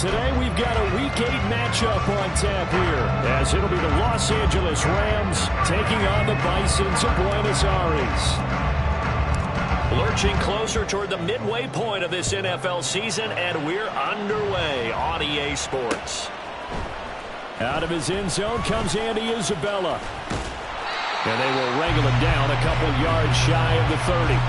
today we've got a Week 8 matchup on tap here, as it'll be the Los Angeles Rams taking on the Bisons of Buenos Aires. Lurching closer toward the midway point of this NFL season, and we're underway on EA Sports. Out of his end zone comes Andy Isabella. And they will wrangle him down a couple yards shy of the 30.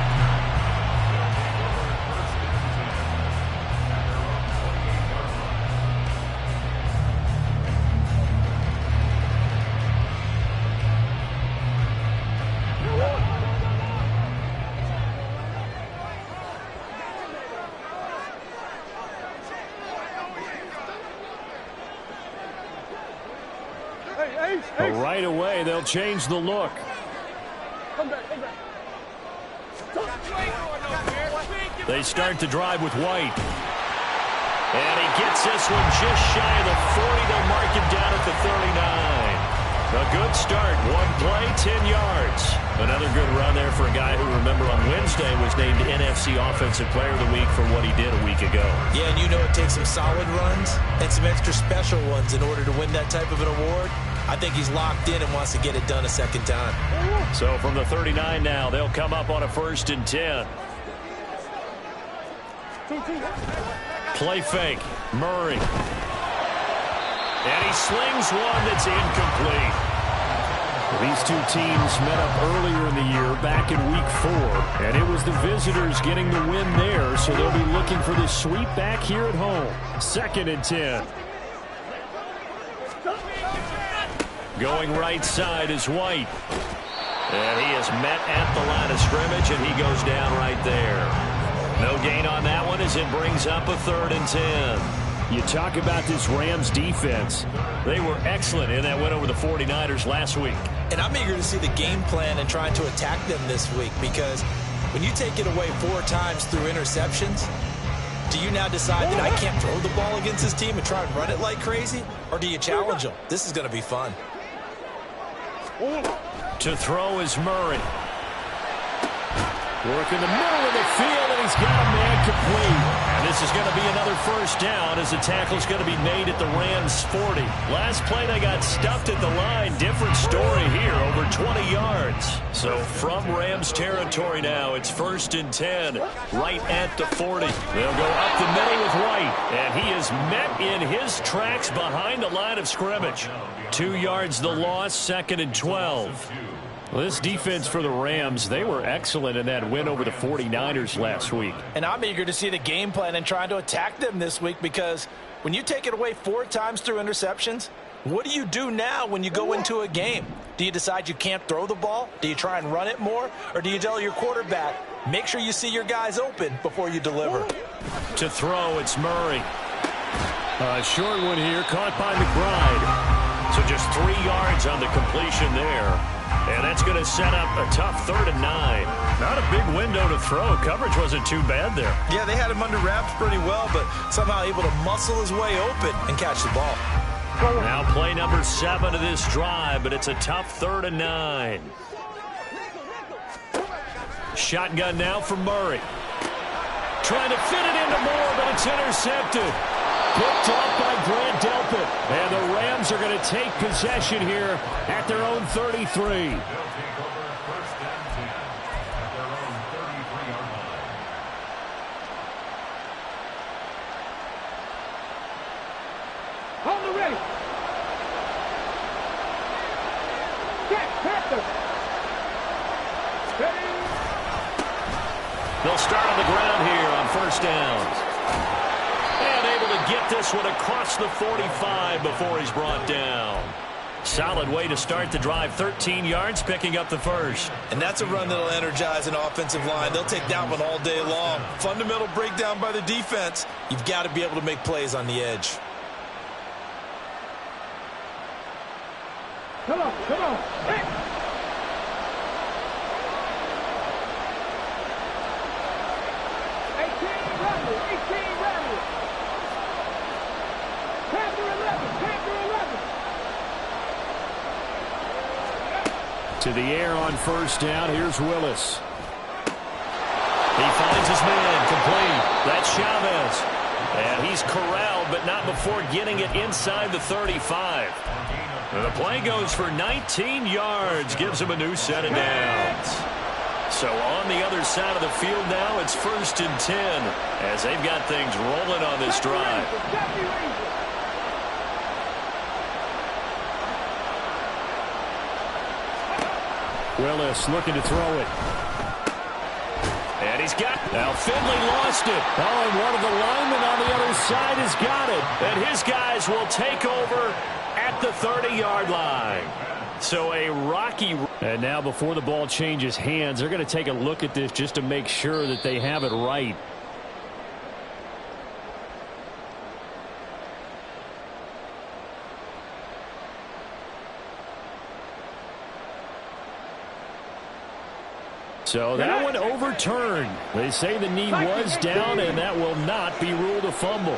Right away, they'll change the look. They start to drive with White. And he gets this one just shy of the 40. They'll mark him down at the 39. A good start. One play, 10 yards. Another good run there for a guy who, remember, on Wednesday was named NFC Offensive Player of the Week for what he did a week ago. Yeah, and you know it takes some solid runs and some extra special ones in order to win that type of an award. I think he's locked in and wants to get it done a second time. So from the 39 now, they'll come up on a 1st and 10. Play fake. Murray. And he slings one that's incomplete. These two teams met up earlier in the year, back in Week 4, and it was the visitors getting the win there, so they'll be looking for this sweep back here at home. 2nd and 10. Going right side is White. And he is met at the line of scrimmage, and he goes down right there. No gain on that one as it brings up a 3rd and 10. You talk about this Rams defense. They were excellent in that win over the 49ers last week. And I'm eager to see the game plan and trying to attack them this week, because when you take it away 4 times through interceptions, do you now decide that I can't throw the ball against this team and try and run it like crazy? Or do you challenge them? This is going to be fun. To throw is Murray. Work in the middle of the field, and he's got a man complete. And this is going to be another 1st down as the tackle's going to be made at the Rams' 40. Last play, they got stuffed at the line. Different story here, over 20 yards. So from Rams territory now, it's 1st and 10, right at the 40. They'll go up the middle with White, and he is met in his tracks behind the line of scrimmage. 2 yards the loss, 2nd and 12. Well, this defense for the Rams, they were excellent in that win over the 49ers last week. And I'm eager to see the game plan and trying to attack them this week, because when you take it away 4 times through interceptions, what do you do now when you go into a game? Do you decide you can't throw the ball? Do you try and run it more? Or do you tell your quarterback, make sure you see your guys open before you deliver? To throw, it's Murray. A short one here, caught by McBride. So just 3 yards on the completion there. And that's going to set up a tough 3rd and 9. Not a big window to throw. Coverage wasn't too bad there. Yeah, they had him under wraps pretty well, but somehow able to muscle his way open and catch the ball. Now play number 7 of this drive, but it's a tough 3rd and 9. Shotgun now for Murray. Trying to fit it into Moore, but it's intercepted. Picked off by Grant Delpit. And the Rams are going to take possession here at their own 33. On the ready. They'll start on the ground here on 1st downs. And able to get this one across the 45 before he's brought down. Solid way to start the drive. 13 yards, picking up the 1st. And that's a run that'll energize an offensive line. They'll take that one all day long. Fundamental breakdown by the defense. You've got to be able to make plays on the edge. Come on. Hey. 18 Rebel. Panther 11. To the air on 1st down. Here's Willis. He finds his man complete. That's Chavez. And he's corralled, but not before getting it inside the 35. And the play goes for 19 yards, gives him a new set of downs. So on the other side of the field now, it's 1st and 10 as they've got things rolling on this drive. Willis looking to throw it. And he's got... Now Finley lost it. Oh, and one of the linemen on the other side has got it. And his guys will take over at the 30-yard line. So a rocky... And now before the ball changes hands, they're going to take a look at this just to make sure that they have it right. So that one overturned. They say the knee was down, and that will not be ruled a fumble.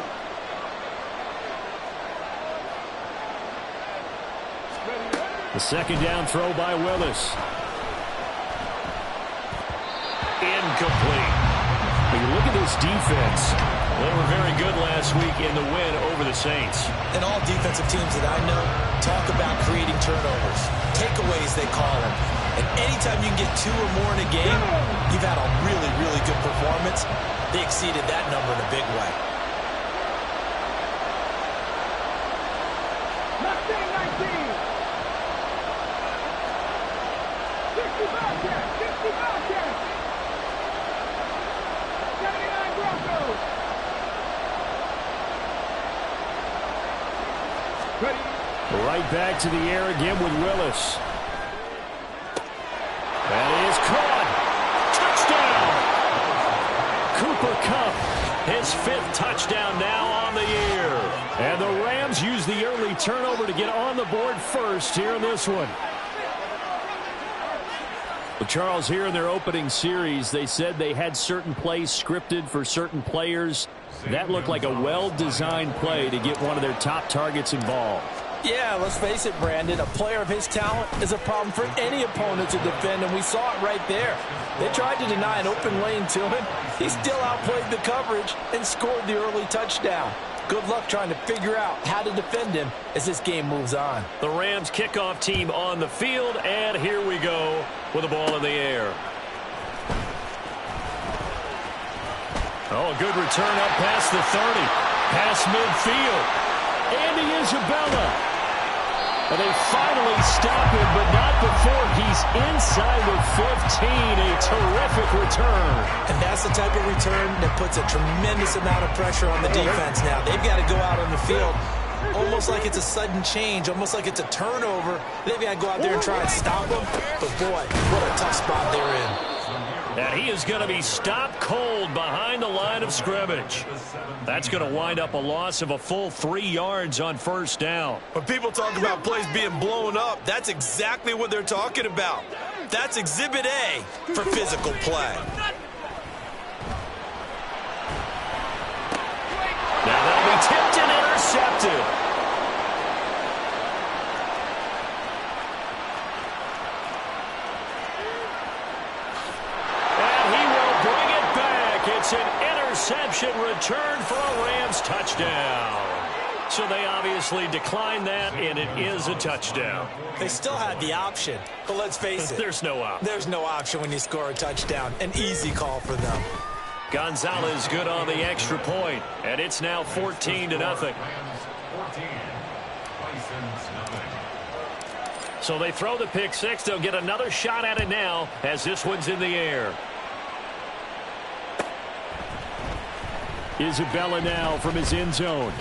The second down throw by Willis. Incomplete. But you look at this defense. They were very good last week in the win over the Saints. And all defensive teams that I know talk about creating turnovers. Takeaways, they call them. And anytime you can get 2 or more in a game, you've had a really, really good performance. They exceeded that number in a big way. Right back to the air again with Willis. That is caught. Touchdown. Cooper Kupp, his 5th touchdown now on the year. And the Rams use the early turnover to get on the board first here in this one. Well, Charles, here in their opening series, they said they had certain plays scripted for certain players. That looked like a well-designed play to get one of their top targets involved. Yeah, let's face it, Brandon. A player of his talent is a problem for any opponent to defend, and we saw it right there. They tried to deny an open lane to him. He still outplayed the coverage and scored the early touchdown. Good luck trying to figure out how to defend him as this game moves on. The Rams kickoff team on the field, and here we go with the ball in the air. Oh, a good return up past the 30. Past midfield. Andy Isabella. And they finally stop him, but not before he's inside the 15. A terrific return. And that's the type of return that puts a tremendous amount of pressure on the defense now. They've got to go out on the field almost like it's a sudden change, almost like it's a turnover. They've got to go out there and try and stop them. But, boy, what a tough spot they're in. And he is going to be stopped cold behind the line of scrimmage. That's going to wind up a loss of a full 3 yards on first down. When people talk about plays being blown up, that's exactly what they're talking about. That's Exhibit A for physical play. Now that'll be tipped and intercepted. It's an interception return for a Rams touchdown. So they obviously declined that, and it is a touchdown. They still had the option, but let's face it. There's no option. There's no option when you score a touchdown. An easy call for them. Gonzalez good on the extra point, and it's now 14-0. So they throw the pick six. They'll get another shot at it now as this one's in the air. Isabella now from his end zone.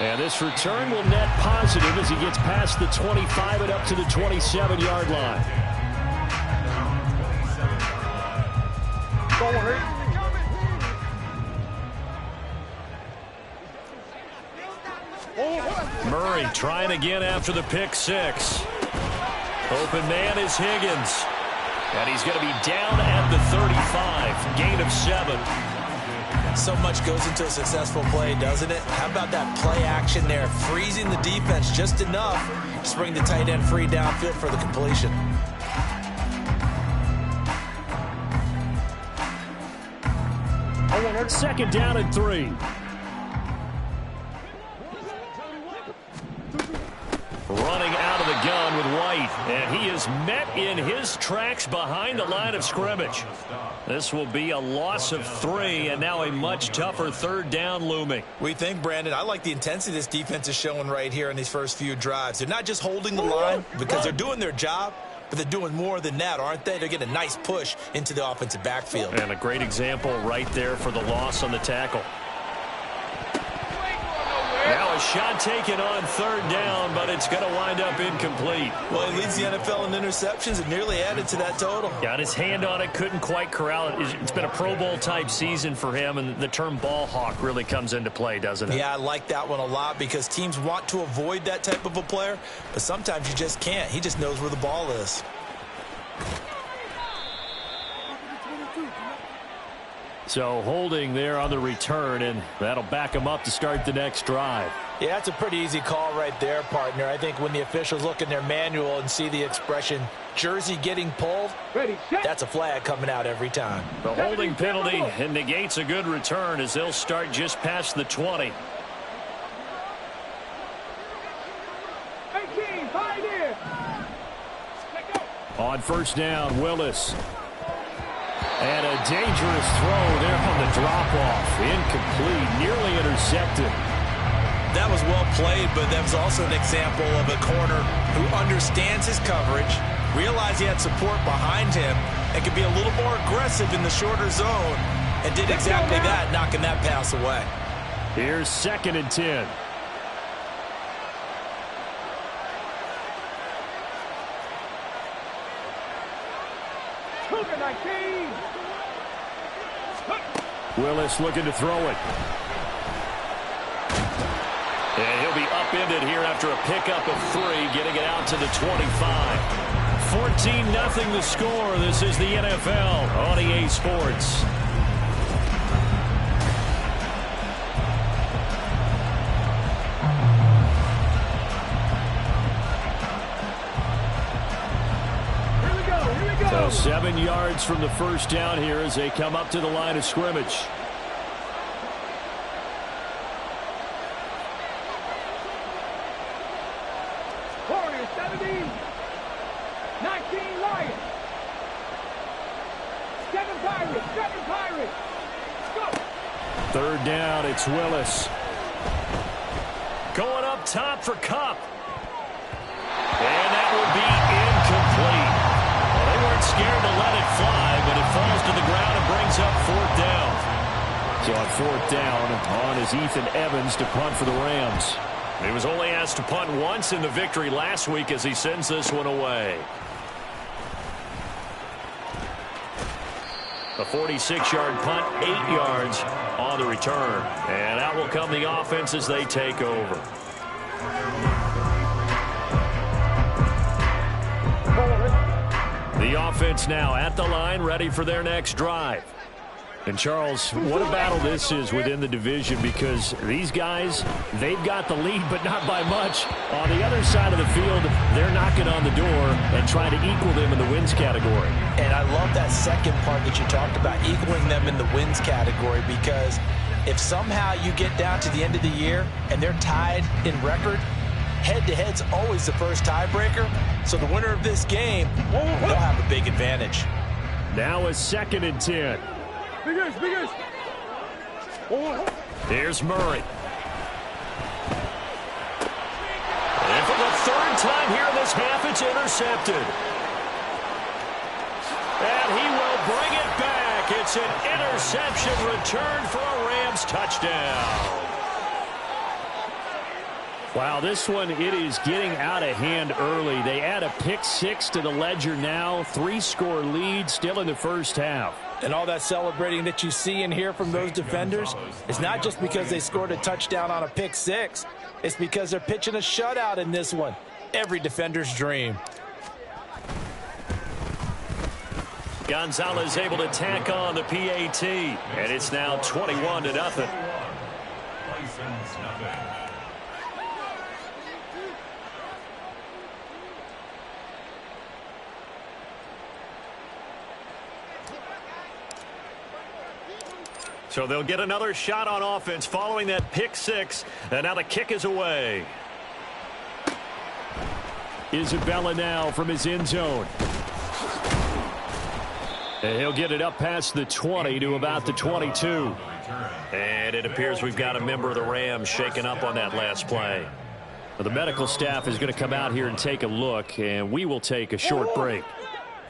And this return will net positive as he gets past the 25 and up to the 27-yard line. Murray trying again after the pick six. Open man is Higgins. And he's going to be down at the 35. Gain of 7. So much goes into a successful play, doesn't it? How about that play action there? Freezing the defense just enough to bring the tight end free downfield for the completion. Second down and 3. Running out of the gun with White, and he is met in his tracks behind the line of scrimmage. This will be a loss of 3, and now a much tougher third down looming. We think, Brandon, I like the intensity this defense is showing right here in these first few drives. They're not just holding the line because they're doing their job, but they're doing more than that, aren't they? They're getting a nice push into the offensive backfield. And a great example right there for the loss on the tackle. Now a shot taken on third down, but it's going to wind up incomplete. Well, he leads the NFL in interceptions and nearly added to that total. Got his hand on it, couldn't quite corral it. It's been a Pro Bowl type season for him, and the term ball hawk really comes into play, doesn't it? Yeah, I like that one a lot because teams want to avoid that type of a player, but sometimes you just can't. He just knows where the ball is. So holding there on the return, and that'll back him up to start the next drive. Yeah, that's a pretty easy call right there, partner. I think when the officials look in their manual and see the expression, jersey getting pulled, that's a flag coming out every time. The holding penalty negates a good return as they'll start just past the 20. 18, pioneer. On first down, Willis. And a dangerous throw there on the drop-off. Incomplete, nearly intercepted. That was well played, but that was also an example of a corner who understands his coverage, realized he had support behind him, and could be a little more aggressive in the shorter zone, and did exactly that, knocking that pass away. Here's 2nd and 10. Willis looking to throw it. And he'll be upended here after a pickup of 3, getting it out to the 25. 14-0 the score. This is the NFL on EA Sports. So 7 yards from the first down here as they come up to the line of scrimmage. Warriors 17, 19 Lions. 7 Pirates. Go. Third down, it's Willis. Going up top for Kupp. And that will be incomplete. They weren't scared to let it fly, but it falls to the ground and brings up 4th down. So on 4th down, on is Ethan Evans to punt for the Rams. He was only asked to punt once in the victory last week as he sends this one away. A 46-yard punt, 8 yards on the return. And out will come the offense as they take over. The offense now at the line, ready for their next drive. And, Charles, what a battle this is within the division because these guys, they've got the lead, but not by much. On the other side of the field, they're knocking on the door and trying to equal them in the wins category. And I love that second part that you talked about, equaling them in the wins category, because if somehow you get down to the end of the year and they're tied in record, head-to-head's always the first tiebreaker. So the winner of this game, they'll have a big advantage. Now a 2nd and 10. Figures. Here's Murray. And for the 3rd time here in this half, it's intercepted. And he will bring it back. It's an interception return for a Rams touchdown. Wow, this one, it is getting out of hand early. They add a pick 6 to the ledger now. 3-score lead still in the first half. And all that celebrating that you see and hear from those defenders is not just because they scored a touchdown on a pick 6. It's because they're pitching a shutout in this one. Every defender's dream. Gonzalez able to tack on the PAT. And it's now 21-0. So they'll get another shot on offense following that pick six. And now the kick is away. Isabella now from his end zone. And he'll get it up past the 20 to about the 22. And it appears we've got a member of the Rams shaken up on that last play. Well, the medical staff is going to come out here and take a look, and we will take a short break.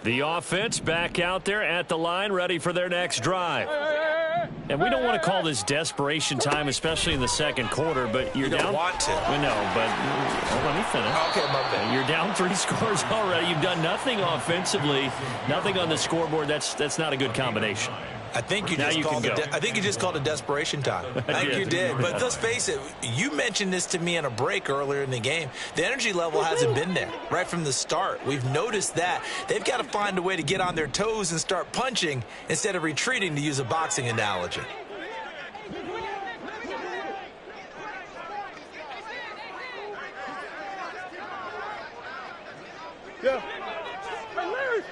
The offense back out there at the line, ready for their next drive. And we don't want to call this desperation time, especially in the second quarter, but you're You don't down. want to. We know, but let me finish. Okay, my bad. You're down 3 scores already. You've done nothing offensively, nothing on the scoreboard. That's not a good combination. I think you Now just you called can it. go. I think you just called it desperation time. I think did. you did. But let's face it. You mentioned this to me in a break earlier in the game. The energy level hasn't been there right from the start. We've noticed that they've got to find a way to get on their toes and start punching instead of retreating, to use a boxing analogy. Yeah. Larry.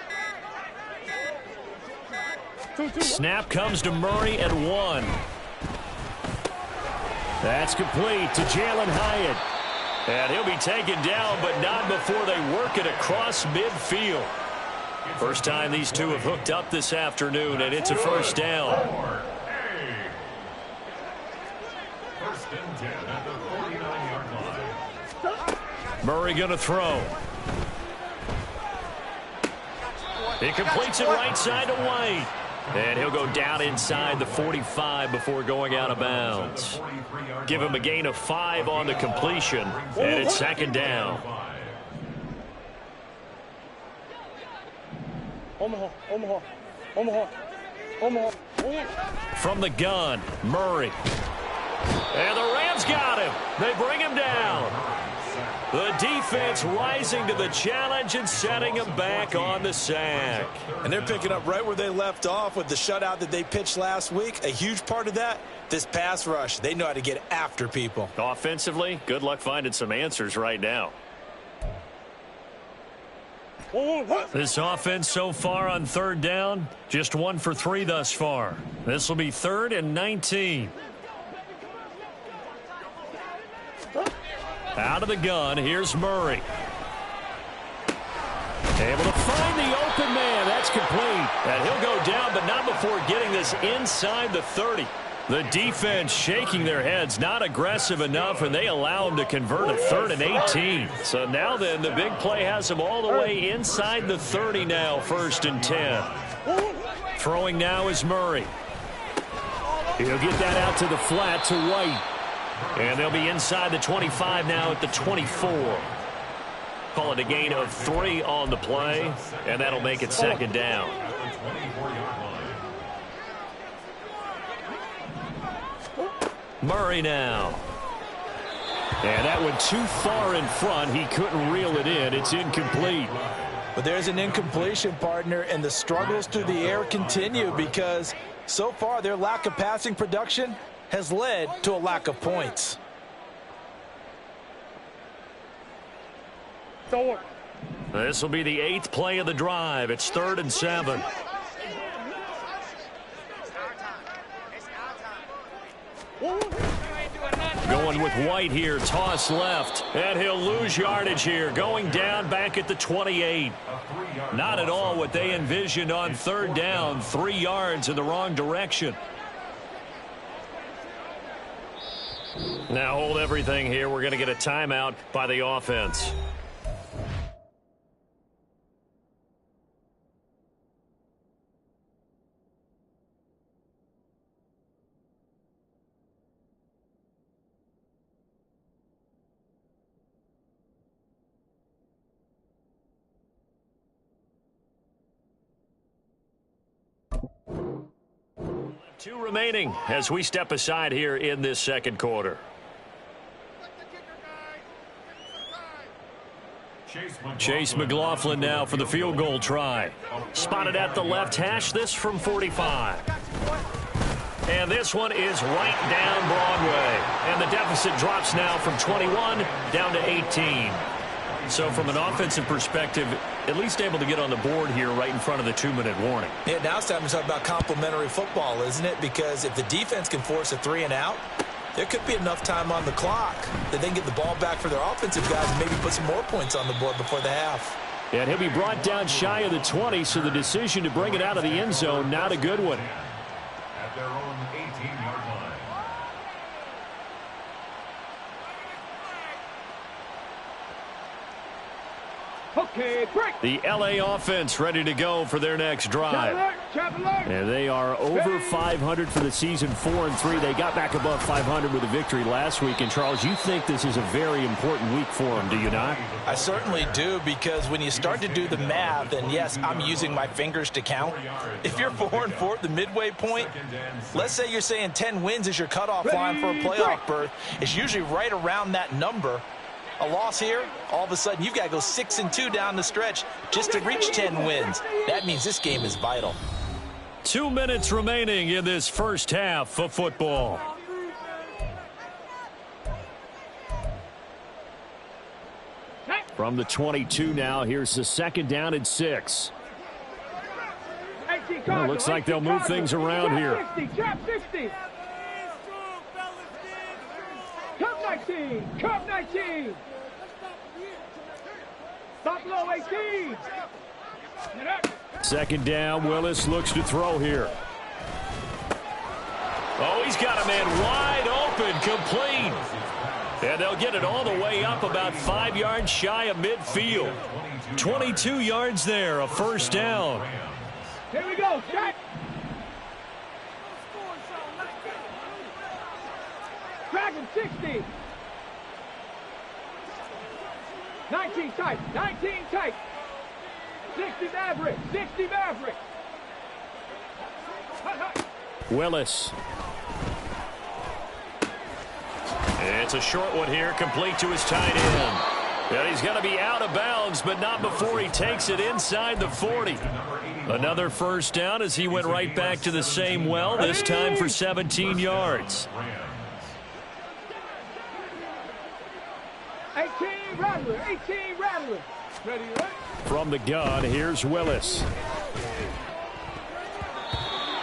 Snap comes to Murray at 1. That's complete to Jalen Hyatt. And he'll be taken down, but not before they work it across midfield. First time these two have hooked up this afternoon, and it's a first down. First and 10 at the 49-yard line. Murray going to throw. He completes it right side to White. And he'll go down inside the 45 before going out of bounds. Give him a gain of 5 on the completion, and it's second down. Omaha. From the gun, Murray. And the Rams got him. They bring him down. The defense rising to the challenge and setting him back on the sack. And they're picking up right where they left off with the shutout that they pitched last week. A huge part of that, this pass rush. They know how to get after people. Offensively, good luck finding some answers right now. This offense so far on third down, just 1 for 3 thus far. This will be 3rd and 19. Out of the gun, here's Murray. Able to find the open man. That's complete. And he'll go down, but not before getting this inside the 30. The defense shaking their heads, not aggressive enough, and they allow him to convert a 3rd and 18. So now then, the big play has him all the way inside the 30 now, 1st and 10. Throwing now is Murray. He'll get that out to the flat to White. And they'll be inside the 25 now at the 24. Call it a gain of 3 on the play, and that'll make it second down. Murray now. And that went too far in front. He couldn't reel it in. It's incomplete. But there's an incompletion, partner, and the struggles through the air continue because so far their lack of passing production has led to a lack of points. This will be the 8th play of the drive. It's 3rd and 7. Going with White here, toss left, and he'll lose yardage here, going down back at the 28. Not at all what they envisioned on 3rd down, 3 yards in the wrong direction. Now hold everything here. We're going to get a timeout by the offense. Two remaining as we step aside here in this second quarter. Chase McLaughlin now for the field goal try. Spotted at the left hash, this from 45. And this one is right down Broadway. And the deficit drops now from 21 down to 18. So from an offensive perspective, at least able to get on the board here right in front of the 2-minute warning. Yeah, now it's time to talk about complementary football, isn't it? Because if the defense can force a 3-and-out, there could be enough time on the clock that they can get the ball back for their offensive guys and maybe put some more points on the board before the half. And he'll be brought down shy of the 20, so the decision to bring it out of the end zone, not a good one. At their own 18-yard line. Okay, break. The L.A. offense ready to go for their next drive. And they are over 500 for the season, 4-3. They got back above 500 with a victory last week. And, Charles, you think this is a very important week for them, do you not? I certainly do, because when you start to do the math, and yes, I'm using my fingers to count. If you're 4-4 at the midway point, let's say you're saying 10 wins is your cutoff line for a playoff berth. It's usually right around that number. A loss here, all of a sudden you've got to go 6-2 down the stretch just to reach 10 wins. That means this game is vital. 2 minutes remaining in this first half of football. From the 22 now, here's the 2nd down and 6. Well, looks like they'll move things around here. 60. Cup 19. Stop low 18. 2nd down, Willis looks to throw here. Oh, he's got a man wide open, complete. And they'll get it all the way up about 5 yards shy of midfield. 22 yards there, a first down. Here we go, check. Dragon 60. 19 tight. 60 Maverick. Willis. It's a short one here, complete to his tight end. And he's going to be out of bounds, but not before he takes it inside the 40. Another first down as he went right back to the same well, this time for 17 yards. 18 Rattler. Ready? From the gun, here's Willis.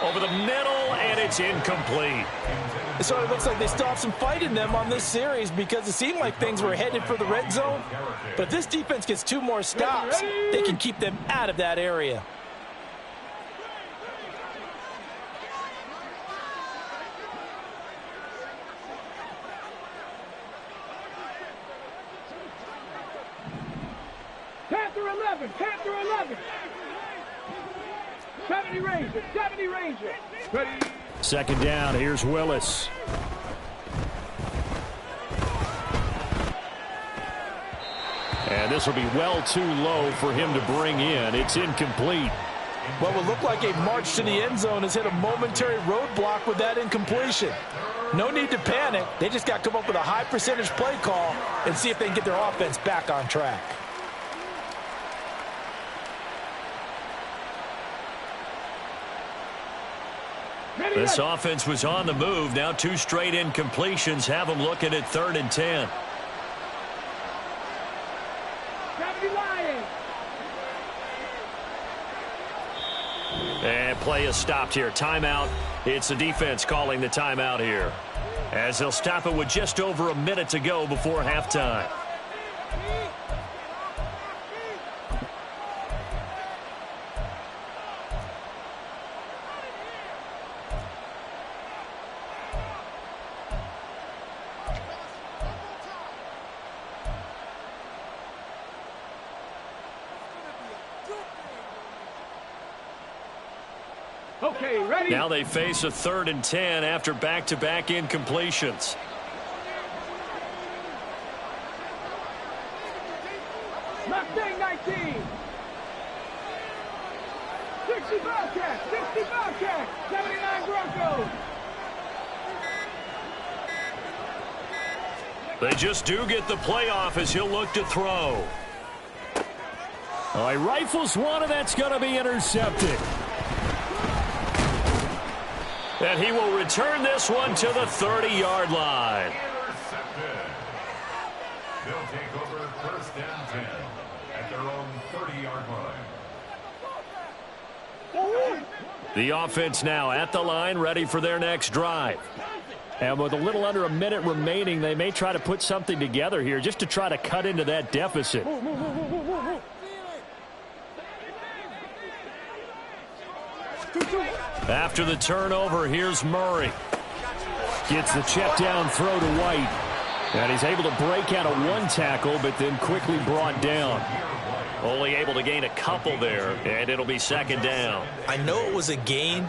Over the middle, and it's incomplete. It sort of looks like they still have some fight in them on this series, because it seemed like things were headed for the red zone. But if this defense gets 2 more stops, they can keep them out of that area. Panther 11. 70 Ranger. Ready? 2nd down, here's Willis. And this will be well too low for him to bring in. It's incomplete. What would look like a march to the end zone has hit a momentary roadblock with that incompletion. No need to panic. They just got to come up with a high percentage play call and see if they can get their offense back on track. This offense was on the move. Now 2 straight incompletions have them looking at 3rd and 10. And play is stopped here. Timeout. It's the defense calling the timeout here, as they'll stop it with just over a minute to go before halftime. Okay, ready? Now they face a 3rd and 10 after back-to-back incompletions. Mustang 19. 60 Bobcats. 79 Broncos. They just do get the playoff as he'll look to throw. He rifles one, and that's going to be intercepted. And he will return this one to the 30-yard line. They'll take over 1st and 10 at their own 30-yard line. The offense now at the line, ready for their next drive. And with a little under a minute remaining, they may try to put something together here just to try to cut into that deficit. After the turnover, here's Murray. Gets the check down throw to White. And he's able to break out of one tackle, but then quickly brought down. Only able to gain a couple there, and it'll be 2nd down. I know it was a gain,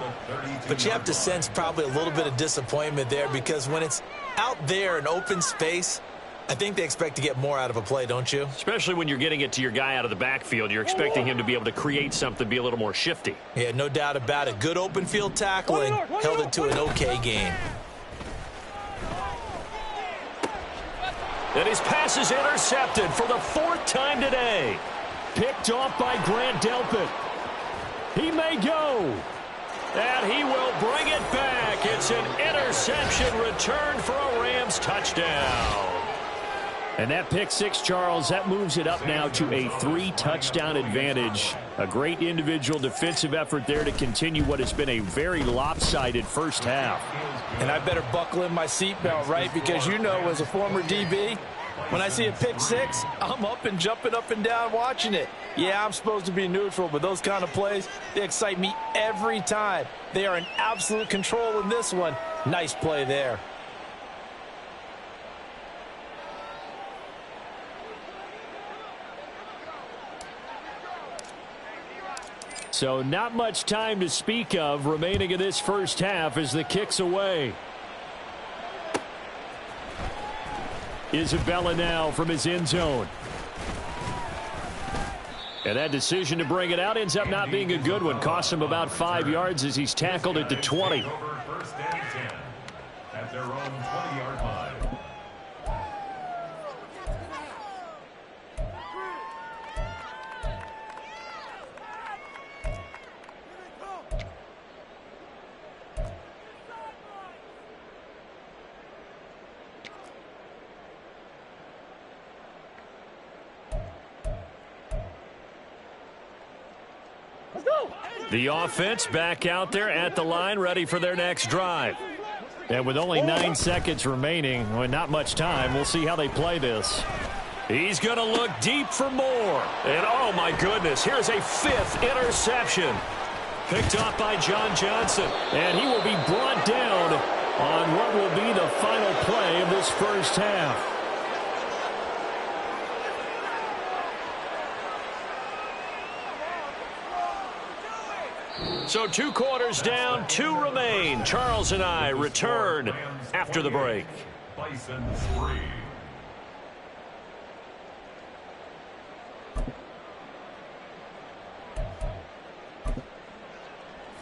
but you have to sense probably a little bit of disappointment there because when it's out there in open space, I think they expect to get more out of a play, don't you? Especially when you're getting it to your guy out of the backfield. You're expecting him to be able to create something, be a little more shifty. Yeah, no doubt about it. Good open field tackling, held it to an okay gain. And his pass is intercepted for the 4th time today. Picked off by Grant Delpit. He may go. And he will bring it back. It's an interception return for a Rams touchdown. And that pick six, Charles, that moves it up now to a 3-touchdown advantage. A great individual defensive effort there to continue what has been a very lopsided first half. And I better buckle in my seatbelt, right? Because you know, as a former DB, when I see a pick six, I'm up and jumping up and down watching it. Yeah, I'm supposed to be neutral, but those kind of plays, they excite me every time. They are in absolute control in this one. Nice play there. So not much time to speak of remaining in this first half as the kick's away. Isabella now from his end zone. And that decision to bring it out ends up not being a good one. Costs him about 5 yards as he's tackled at the 20. Over 1st and 10 at their own 20-yard line. The offense back out there at the line, ready for their next drive. And with only 9 seconds remaining, well, not much time, we'll see how they play this. He's going to look deep for more. And, oh, my goodness, here's a 5th interception. Picked off by John Johnson. And he will be brought down on what will be the final play of this first half. So 2 quarters down, 2 remain. Charles and I return after the break. Bison spree.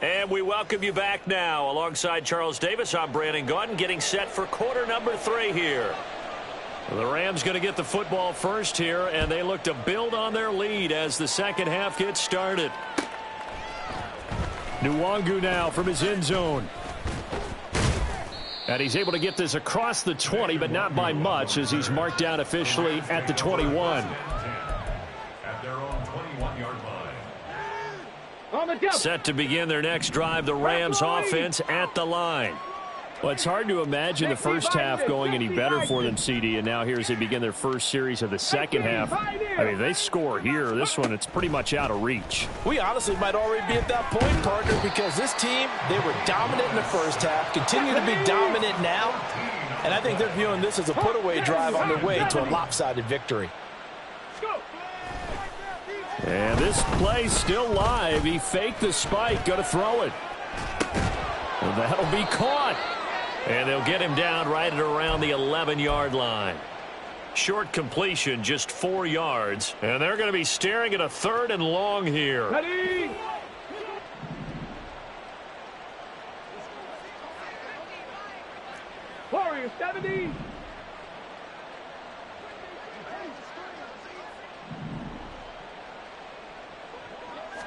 And we welcome you back now. Alongside Charles Davis, I'm Brandon Gaudin, getting set for quarter number 3 here. The Rams going to get the football first here, and they look to build on their lead as the second half gets started. Nwangu now from his end zone. And he's able to get this across the 20, but not by much as he's marked down officially at the 21. At their own 21-yard line. On the jump. Set to begin their next drive, the Rams offense at the line. Well, it's hard to imagine the first half going any better for them, CD, and now here as they begin their first series of the second half. I mean, they score here. This one, it's pretty much out of reach. We honestly might already be at that point, partner, because this team, they were dominant in the first half, continue to be dominant now, and I think they're viewing this as a put-away drive on their way to a lopsided victory. And this play still live. He faked the spike, going to throw it. And that'll be caught. And they'll get him down right at around the 11-yard line. Short completion, just 4 yards. And they're going to be staring at a 3rd and long here. Ready. Warrior 70.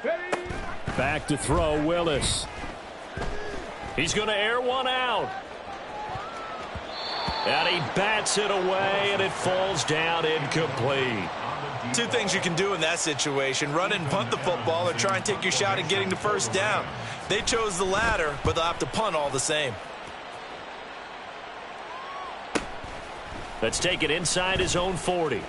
Ready. Back to throw, Willis. He's going to air one out. And he bats it away, and it falls down incomplete. Two things you can do in that situation: run and punt the football, or try and take your shot at getting the first down. They chose the latter, but they'll have to punt all the same. Let's take it inside his own 40.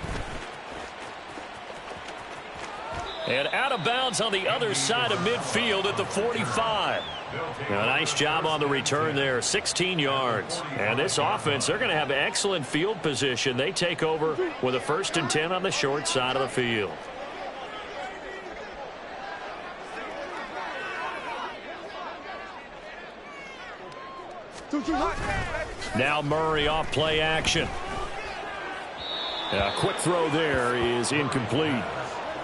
And out of bounds on the other side of midfield at the 45. A nice job on the return there, 16 yards. And this offense, they're going to have excellent field position. They take over with a 1st and 10 on the short side of the field. Now Murray off play action. A quick throw there is incomplete.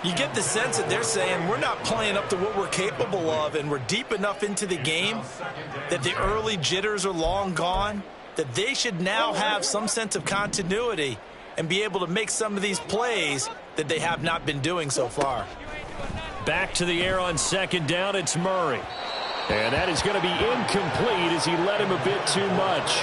You get the sense that they're saying we're not playing up to what we're capable of, and we're deep enough into the game that the early jitters are long gone, that they should now have some sense of continuity and be able to make some of these plays that they have not been doing so far. Back to the air on 2nd down, it's Murray. And that is going to be incomplete as he led him a bit too much.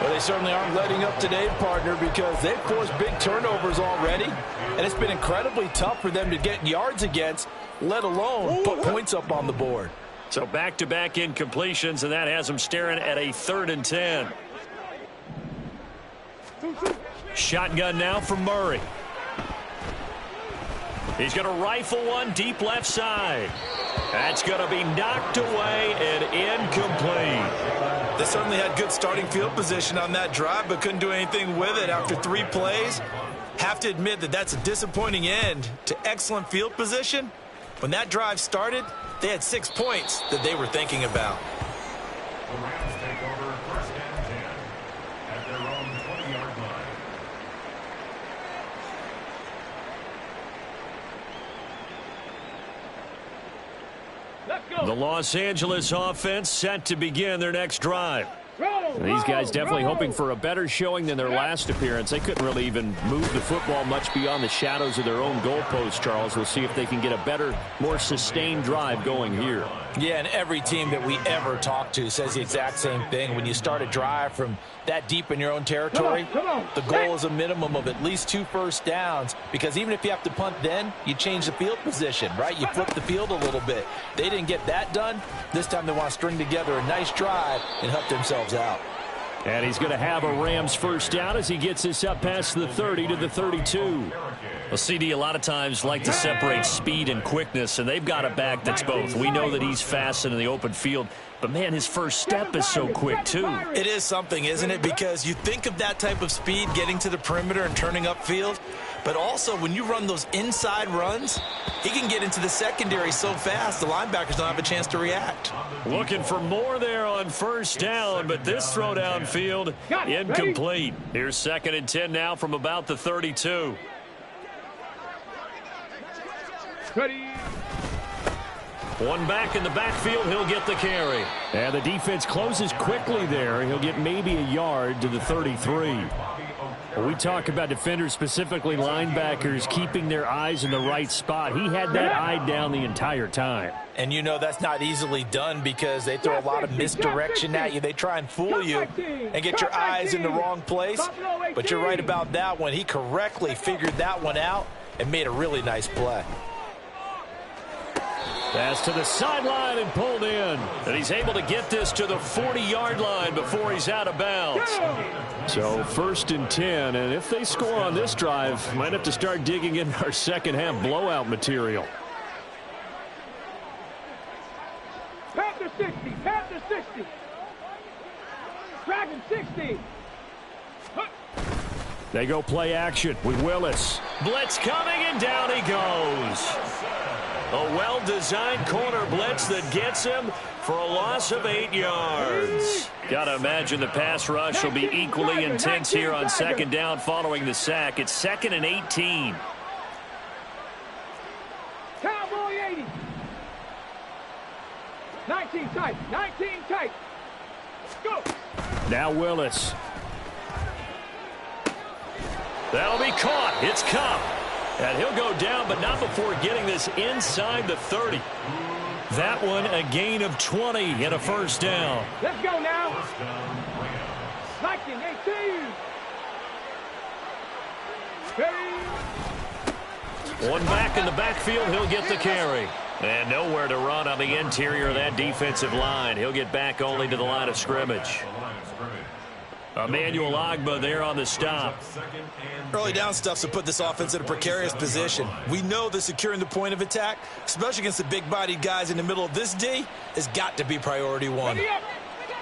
Well, they certainly aren't letting up today, partner, because they've forced big turnovers already, and it's been incredibly tough for them to get yards against, let alone put points up on the board. So back-to-back incompletions, and that has them staring at a 3rd and 10. Shotgun now from Murray. He's going to rifle one deep left side. That's going to be knocked away and incomplete. They certainly had good starting field position on that drive, but couldn't do anything with it after 3 plays. Have to admit that that's a disappointing end to excellent field position. When that drive started, they had 6 points that they were thinking about. The Rams take over 1st and 10 at their own 20-yard line. Let's go. The Los Angeles offense set to begin their next drive. These guys definitely hoping for a better showing than their last appearance. They couldn't really even move the football much beyond the shadows of their own goalpost, Charles. We'll see if they can get a better, more sustained drive going here. Yeah, and every team that we ever talk to says the exact same thing. When you start a drive from that deep in your own territory, the goal is a minimum of at least 2 first downs, because even if you have to punt then, you change the field position, right? You flip the field a little bit. They didn't get that done. This time they want to string together a nice drive and help themselves out. And he's going to have a Rams first down as he gets this up past the 30 to the 32. Well, CD a lot of times like to separate speed and quickness, and they've got a back that's both. We know that he's fast in the open field, but, man, his first step is so quick, too. It is something, isn't it? Because you think of that type of speed getting to the perimeter and turning upfield, but also when you run those inside runs, he can get into the secondary so fast the linebackers don't have a chance to react. Looking for more there on first down, but this throw downfield incomplete. Here's 2nd and 10 now from about the 32. Ready. One back in the backfield, he'll get the carry. And the defense closes quickly there. He'll get maybe a yard to the 33. When we talk about defenders, specifically linebackers, keeping their eyes in the right spot, he had that eye down the entire time. And you know that's not easily done because they throw a lot of misdirection at you. They try and fool you and get your eyes in the wrong place. But you're right about that one. He correctly figured that one out and made a really nice play. Pass to the sideline and pulled in. And he's able to get this to the 40-yard line before he's out of bounds. So 1st and 10, and if they score on this drive, might have to start digging in our second-half blowout material. Panther 60. Panther 60. Dragon 60. They go play action with Willis. Blitz coming, and down he goes. A well-designed corner blitz that gets him for a loss of 8 yards. Got to imagine the pass rush will be equally intense here on 2nd down following the sack. It's 2nd and 18. Cowboy 80. 19 tight. 19 tight. Go. Now Willis. That'll be caught. It's Cup. And he'll go down, but not before getting this inside the 30. That one a gain of 20 and a first down. Let's go now. 19, 18. One back in the backfield, he'll get the carry. And nowhere to run on the interior of that defensive line. He'll get back only to the line of scrimmage. Emmanuel Ogbah there on the stop. Early down stuff's to put this offense in a precarious position. We know that securing the point of attack, especially against the big-bodied guys in the middle of this D, has got to be priority one.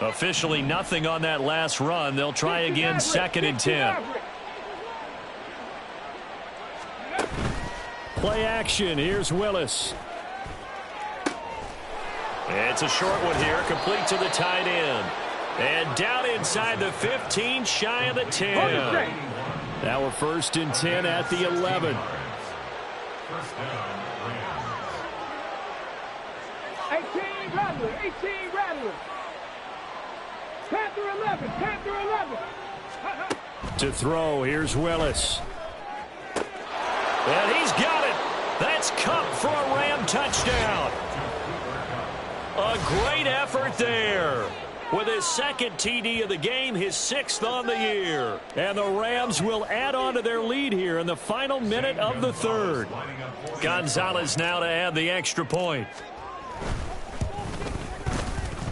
Officially nothing on that last run. They'll try again, 2nd and 10. Play action. Here's Willis. It's a short one here, complete to the tight end. And down inside the 15, shy of the 10. Now we're 1st and 10 at the 11. 18 Rattler, 18 Rattler. Panther 11, Panther 11. To throw, here's Willis. And he's got it. That's Cup for a Ram touchdown. A great effort there. With his 2nd TD of the game, his 6th on the year. And the Rams will add on to their lead here in the final minute of the 3rd. Gonzalez now to add the extra point.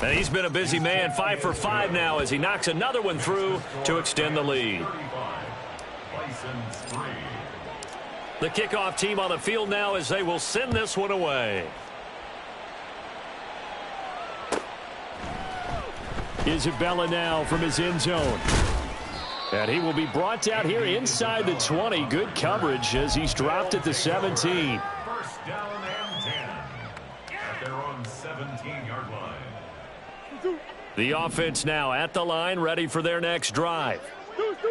And he's been a busy man, 5 for 5 now as he knocks another one through to extend the lead. The kickoff team on the field now as they will send this one away. Isabella now from his end zone. And he will be brought down here inside the 20. Good coverage as he's dropped at the 17. 1st down and 10 at their own 17-yard line. The offense now at the line, ready for their next drive.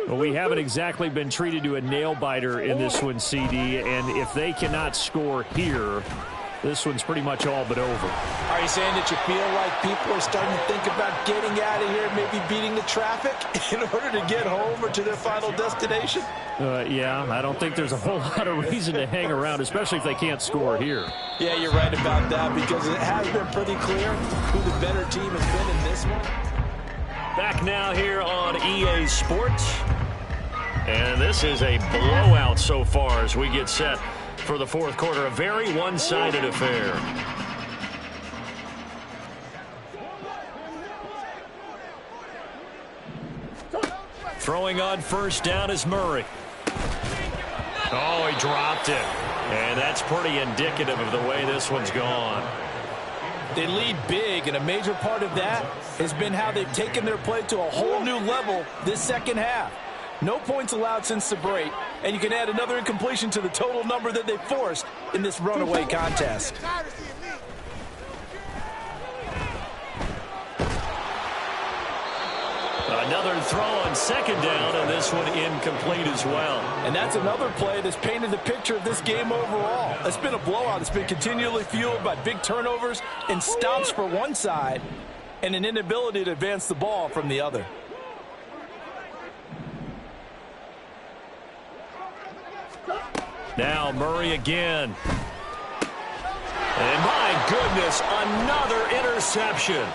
Well, we haven't exactly been treated to a nail-biter in this one, CD, and if they cannot score here, this one's pretty much all but over. Are you saying that you feel like people are starting to think about getting out of here, maybe beating the traffic in order to get home or to their final destination? Yeah, I don't think there's a whole lot of reason to hang around, especially if they can't score here. Yeah, you're right about that because it has been pretty clear who the better team has been in this one. Back now here on EA Sports. And this is a blowout so far as we get set for the 4th quarter. A very one-sided affair. Throwing on 1st down is Murray. Oh, he dropped it. And that's pretty indicative of the way this one's gone. They lead big, and a major part of that has been how they've taken their play to a whole new level this 2nd half. No points allowed since the break, and you can add another incompletion to the total number that they forced in this runaway contest. Another throw on 2nd down, and this one incomplete as well. And that's another play that's painted the picture of this game overall. It's been a blowout. It's been continually fueled by big turnovers and stops for one side and an inability to advance the ball from the other. Now Murray again. And my goodness, another interception.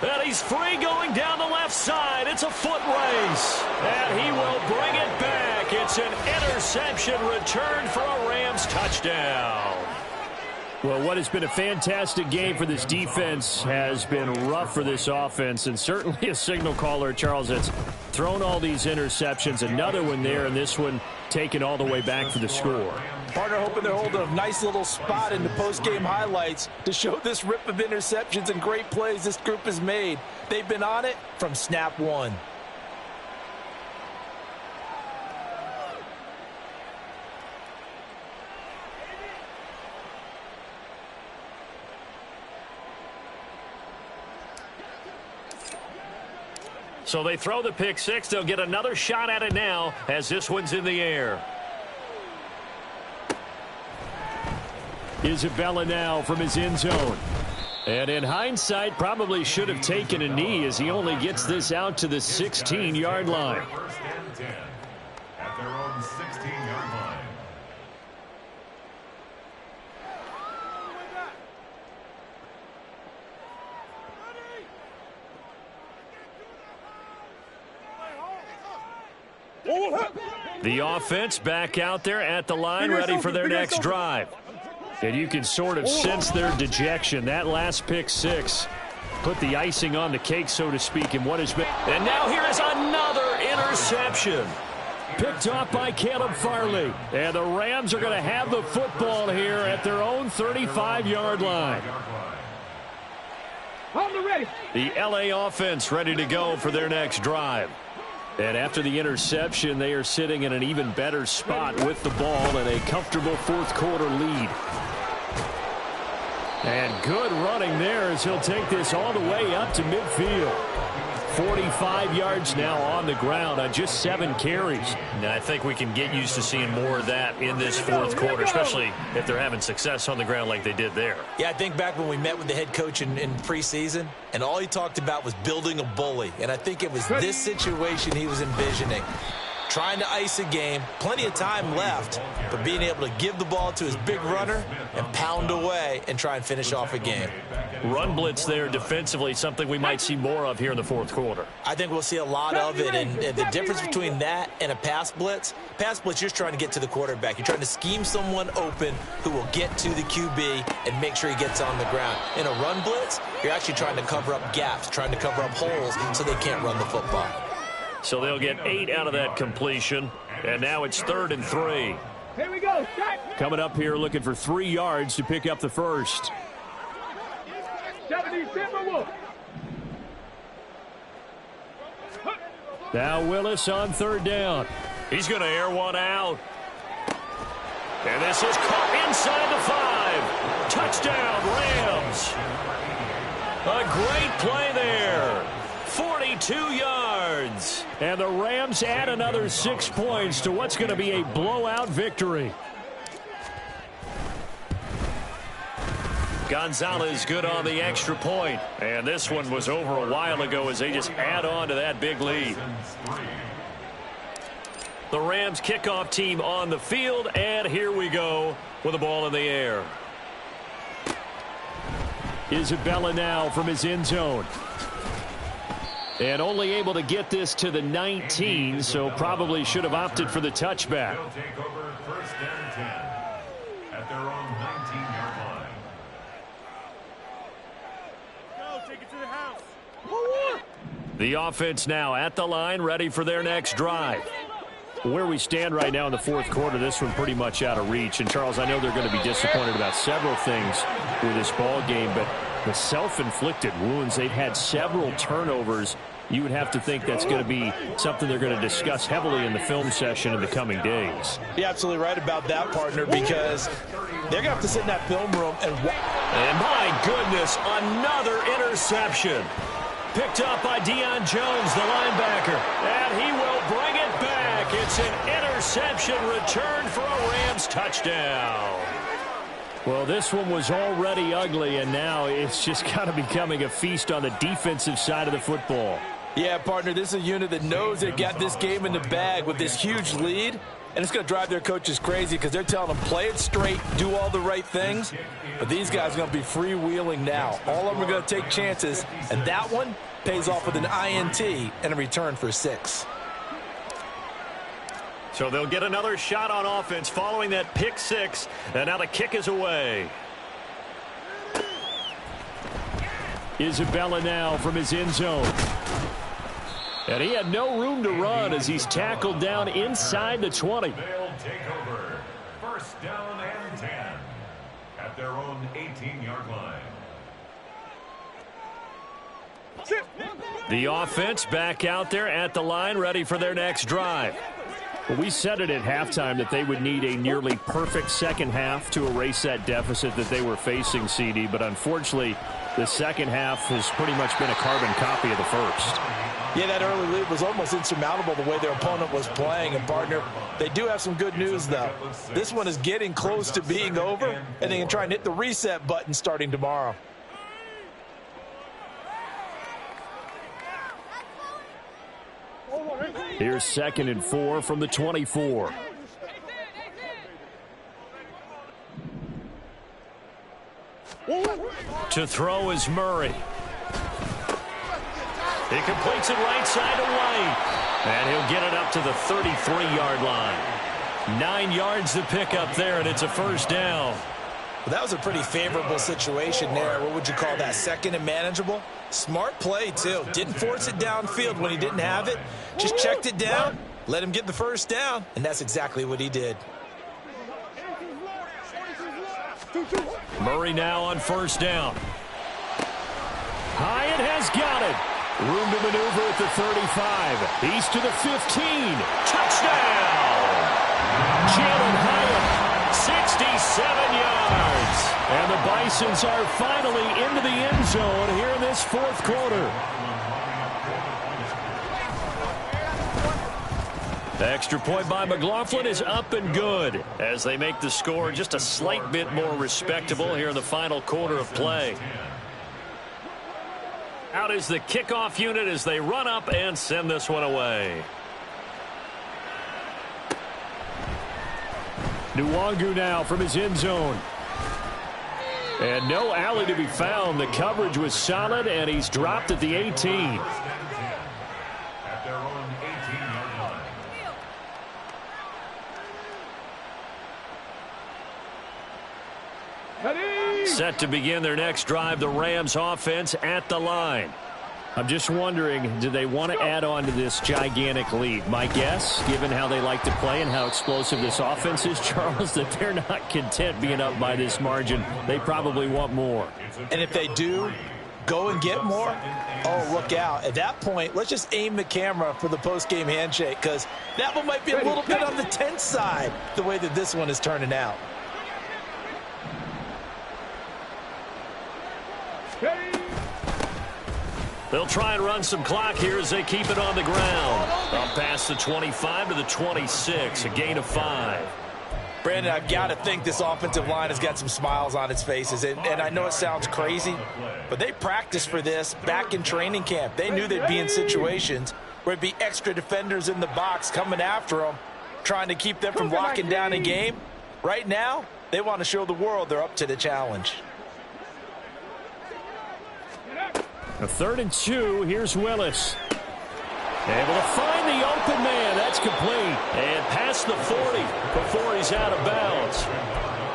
And he's free going down the left side. It's a foot race. And he will bring it back. It's an interception return for a Rams touchdown. Well, what has been a fantastic game for this defense has been rough for this offense, and certainly a signal caller, Charles, that's thrown all these interceptions. Another one there, and this one taken all the way back for the score. Partner hoping they're holding a nice little spot in the post-game highlights to show this rip of interceptions and great plays this group has made. They've been on it from snap one. So they throw the pick six. They'll get another shot at it now as this one's in the air. Isabella now from his end zone. And in hindsight, probably should have taken a knee as he only gets this out to the 16-yard line. 1st and 10 at their own 16-yard line. The offense back out there at the line, ready for their next drive. And you can sort of sense their dejection. That last pick six put the icing on the cake, so to speak, in what has been. And now here is another interception. Picked off by Caleb Farley. And the Rams are going to have the football here at their own 35-yard line. The LA offense ready to go for their next drive. And after the interception, they are sitting in an even better spot with the ball and a comfortable fourth quarter lead. And good running there as he'll take this all the way up to midfield. 45 yards now on the ground on just 7 carries. And I think we can get used to seeing more of that in this fourth quarter, especially if they're having success on the ground like they did there. Yeah, I think back when we met with the head coach in preseason, and all he talked about was building a bully. And I think it was this situation he was envisioning. Trying to ice a game, plenty of time left, but being able to give the ball to his big runner and pound away and try and finish off a game. Run blitz there defensively, something we might see more of here in the fourth quarter. I think we'll see a lot of it, and the difference between that and a pass blitz, you're just trying to get to the quarterback. You're trying to scheme someone open who will get to the QB and make sure he gets on the ground. In a run blitz, you're actually trying to cover up gaps, trying to cover up holes so they can't run the football. So they'll get 8 out of that completion, and now it's 3rd and 3. Here we go. Coming up here looking for 3 yards to pick up the first. 70 Timberwolves. Now Willis on 3rd down. He's going to air one out. And this is caught inside the 5. Touchdown, Rams. A great play there. 42 yards. And the Rams add another 6 points to what's going to be a blowout victory. Gonzalez good on the extra point. And this one was over a while ago as they just add on to that big lead. The Rams kickoff team on the field, and here we go with the ball in the air. Isabella now from his end zone. And only able to get this to the 19, so probably should have opted for the touchback. They'll take over 1st and 10 at their own 19-yard line. Go, take it to the house. The offense now at the line, ready for their next drive. Where we stand right now in the fourth quarter, this one pretty much out of reach. And, Charles, I know they're going to be disappointed about several things with this ball game, but the self-inflicted wounds, they've had several turnovers. You would have to think that's going to be something they're going to discuss heavily in the film session in the coming days. You're absolutely right about that, partner, because they're going to have to sit in that film room and watch. And my goodness, another interception. Picked up by Deion Jones, the linebacker. And he will bring it back. It's an interception return for a Rams touchdown. Well, this one was already ugly, and now it's just kind of becoming a feast on the defensive side of the football. Yeah, partner, this is a unit that knows they got this game in the bag with this huge lead, and it's going to drive their coaches crazy because they're telling them play it straight, do all the right things, but these guys are going to be freewheeling now. All of them are going to take chances, and that one pays off with an INT and a return for 6. So they'll get another shot on offense following that pick 6, and now the kick is away. Isabella now from his end zone. And he had no room to run as he's tackled down inside the 20. They'll take over 1st down and 10 at their own 18-yard line. The offense back out there at the line, ready for their next drive. Well, we said it at halftime that they would need a nearly perfect second half to erase that deficit that they were facing, CD. But unfortunately, the second half has pretty much been a carbon copy of the first. Yeah, that early lead was almost insurmountable the way their opponent was playing. And, partner, they do have some good news, though. This one is getting close to being over, and they can try and hit the reset button starting tomorrow. Here's 2nd and 4 from the 24. To throw is Murray. He completes it right side to White. And he'll get it up to the 33-yard line. 9 yards to pick up there, and it's a first down. Well, that was a pretty favorable situation there. What would you call that? Second and manageable? Smart play, too. Didn't force it downfield when he didn't have it. Just checked it down, let him get the first down, and that's exactly what he did. Murray now on first down. Hyatt has got it. Room to maneuver at the 35. He's to the 15. Touchdown! Jalen Hyatt, 67 yards. And the Bisons are finally into the end zone here in this fourth quarter. The extra point by McLaughlin is up and good as they make the score just a slight bit more respectable here in the final quarter of play. Out is the kickoff unit as they run up and send this one away. Nwangu now from his end zone. And no alley to be found. The coverage was solid, and he's dropped at the 18. At their own 18-yard line. Set to begin their next drive, the Rams offense at the line. I'm just wondering, do they want to add on to this gigantic lead? My guess, given how they like to play and how explosive this offense is, Charles, that they're not content being up by this margin. They probably want more. And if they do go and get more, oh, look out. At that point, let's just aim the camera for the post-game handshake, because that one might be a little bit on the tense side, the way that this one is turning out. They'll try and run some clock here as they keep it on the ground. Up past the 25 to the 26, a gain of 5. Brandon, I've got to think this offensive line has got some smiles on its faces. And I know it sounds crazy, but they practiced for this back in training camp. They knew they'd be in situations where it'd be extra defenders in the box coming after them, trying to keep them from locking down a game. Right now, they want to show the world they're up to the challenge. A 3rd and 2. Here's Willis. Able to find the open man. That's complete. And past the 40 before he's out of bounds.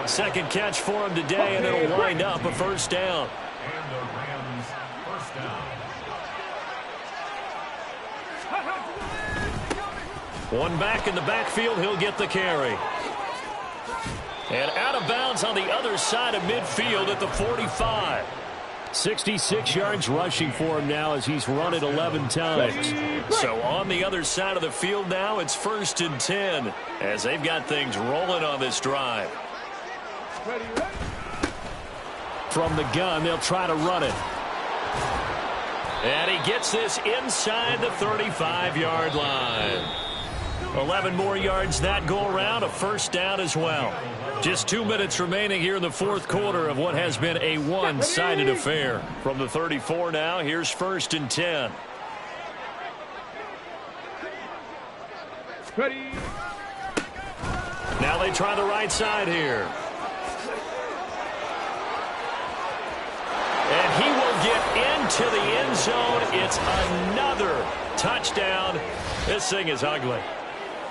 Second catch for him today, and it'll wind up a first down. And the Rams first down. One back in the backfield. He'll get the carry. And out of bounds on the other side of midfield at the 45. 66 yards rushing for him now as he's run it 11 times. So on the other side of the field now, it's 1st and 10 as they've got things rolling on this drive. From the gun, they'll try to run it. And he gets this inside the 35-yard line. 11 more yards that go around, a first down as well. Just 2 minutes remaining here in the fourth quarter of what has been a one-sided affair. From the 34 now, here's 1st and 10. Now they try the right side here. And he will get into the end zone. It's another touchdown. This thing is ugly.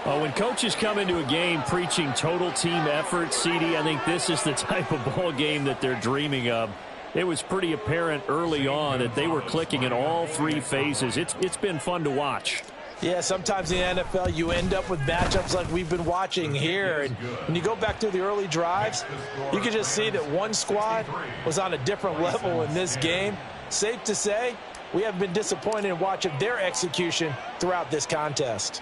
Well, when coaches come into a game preaching total team effort, CD, I think this is the type of ball game that they're dreaming of. It was pretty apparent early on that they were clicking in all 3 phases. It's been fun to watch. Yeah, sometimes in the NFL you end up with matchups like we've been watching here. And when you go back to the early drives, you can just see that one squad was on a different level in this game. Safe to say, we have been disappointed in watching their execution throughout this contest.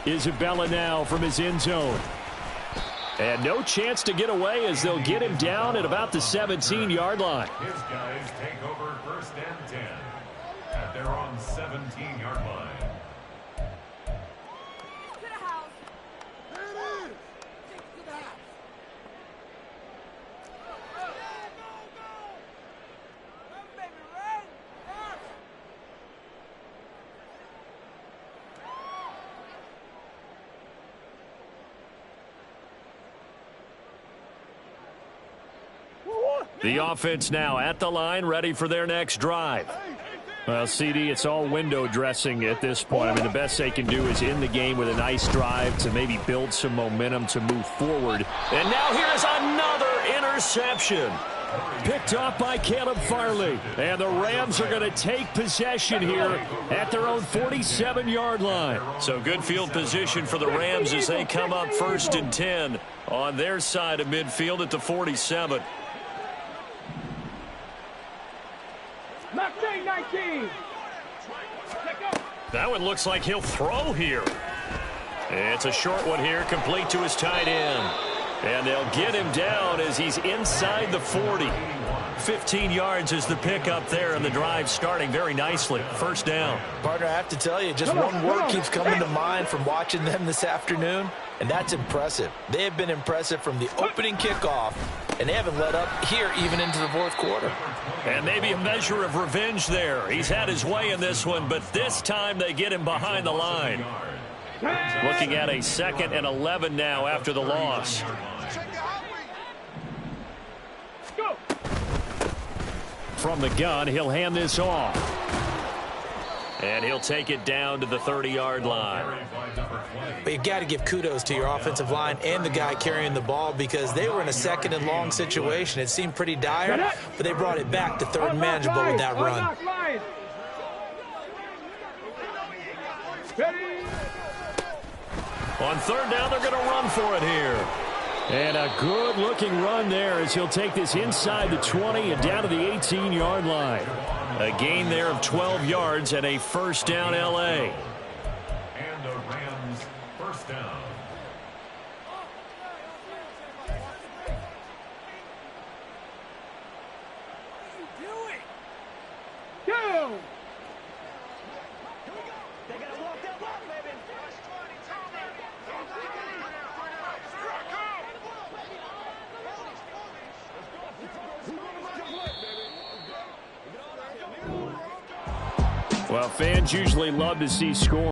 Isabella now from his end zone. And no chance to get away as they'll get him down at about the 17-yard line. His guys take over 1st and 10 at their own 17-yard line. The offense now at the line, ready for their next drive. Well, CD, it's all window dressing at this point. I mean, the best they can do is in the game with a nice drive to maybe build some momentum to move forward. And now here's another interception. Picked off by Caleb Farley. And the Rams are going to take possession here at their own 47-yard line. So good field position for the Rams as they come up 1st and 10 on their side of midfield at the 47. 19. That one looks like he'll throw here. It's a short one here, complete to his tight end. And they'll get him down as he's inside the 40. 15 yards is the pickup there, and the drive starting very nicely. 1st down. Partner, I have to tell you, just one word keeps coming to mind from watching them this afternoon, and that's impressive. They have been impressive from the opening kickoff, and they haven't let up here even into the 4th quarter. And maybe a measure of revenge there. He's had his way in this one, but this time they get him behind the line. Looking at a 2nd and 11 now after the loss. From the gun, he'll hand this off. And he'll take it down to the 30-yard line. But you got to give kudos to your offensive line and the guy carrying the ball because they were in a 2nd and long situation. It seemed pretty dire, but they brought it back to 3rd and manageable with that run. On 3rd down, they're going to run for it here. And a good-looking run there as he'll take this inside the 20 and down to the 18-yard line. A gain there of 12 yards and a 1st down L.A. And the Rams 1st down. Go! Well, fans usually love to see scoring.